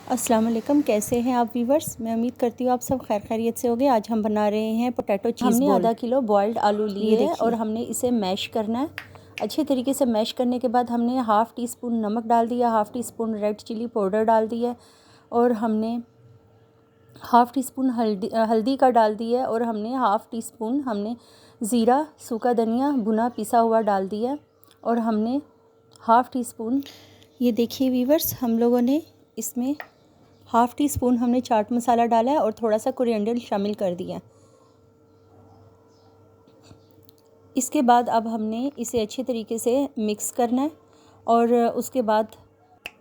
अस्सलाम वालेकुम, कैसे हैं आप वीवर्स। मैं उम्मीद करती हूँ आप सब खैर खैरियत से होंगे। आज हम बना रहे हैं पोटैटो चीज़ हमने बॉल। आधा किलो बॉइल्ड आलू लिए हैं और देखिए, हमने इसे मैश करना है। अच्छे तरीके से मैश करने के बाद हमने हाफ़ टी स्पून नमक डाल दिया, half teaspoon red chilli powder डाल दिया और हमने हाफ़ टी स्पून हल्दी का डाल दिया और हमने हाफ़ टी स्पून ज़ीरा, सूखा धनिया भुना पिसा हुआ डाल दिया और हमने हाफ़ टी स्पून, ये देखिए वीवर्स, हम लोगों ने इसमें हाफ़ टी स्पून हमने चाट मसाला डाला है और थोड़ा सा कोरिएंडर शामिल कर दिया। इसके बाद अब हमने इसे अच्छे तरीके से मिक्स करना है और उसके बाद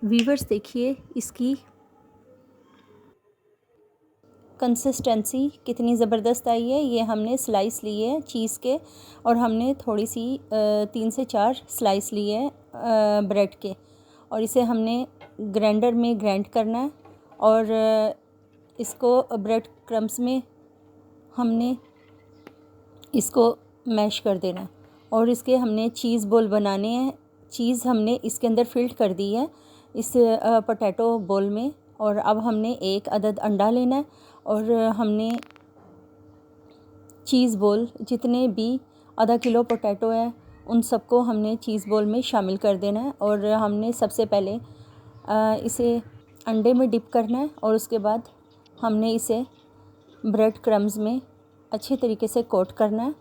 वीवर्स देखिए इसकी कंसिस्टेंसी कितनी ज़बरदस्त आई है। ये हमने स्लाइस लिए हैं चीज़ के और हमने थोड़ी सी 3 से 4 स्लाइस लिए हैं ब्रेड के और इसे हमने ग्राइंडर में ग्राइंड करना है और इसको ब्रेड क्रम्स में हमने इसको मैश कर देना है और इसके हमने चीज़ बॉल बनाने हैं। चीज़ हमने इसके अंदर फिल्ट कर दी है इस पोटैटो बॉल में और अब हमने एक अदद अंडा लेना है और हमने चीज़ बॉल जितने भी आधा किलो पोटैटो है उन सबको हमने चीज़ बॉल में शामिल कर देना है और हमने सबसे पहले इसे अंडे में डिप करना है और उसके बाद हमने इसे ब्रेड क्रम्स में अच्छे तरीके से कोट करना है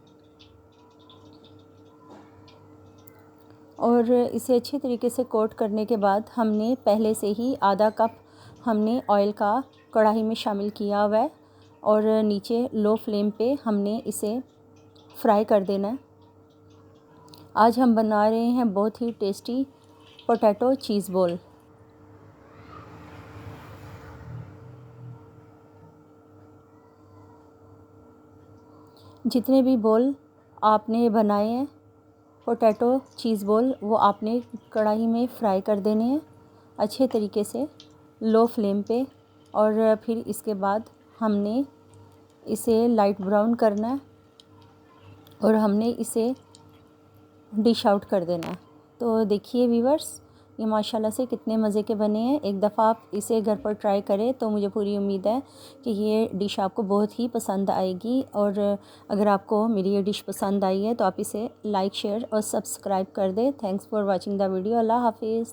और इसे अच्छे तरीके से कोट करने के बाद हमने पहले से ही आधा कप हमने ऑयल का कढ़ाई में शामिल किया हुआ है और नीचे लो फ्लेम पे हमने इसे फ्राई कर देना है। आज हम बना रहे हैं बहुत ही टेस्टी पोटैटो चीज़ बॉल। जितने भी बॉल आपने बनाए हैं पोटैटो चीज़ बॉल वो आपने कढ़ाई में फ्राई कर देने हैं अच्छे तरीके से लो फ्लेम पे और फिर इसके बाद हमने इसे लाइट ब्राउन करना है और हमने इसे डिश आउट कर देना है। तो देखिए वीवर्स, ये माशाल्लाह से कितने मज़े के बने हैं। एक दफ़ा आप इसे घर पर ट्राई करें तो मुझे पूरी उम्मीद है कि ये डिश आपको बहुत ही पसंद आएगी और अगर आपको मेरी ये डिश पसंद आई है तो आप इसे लाइक शेयर और सब्सक्राइब कर दें। Thanks for watching the video. अल्लाह हाफिज़।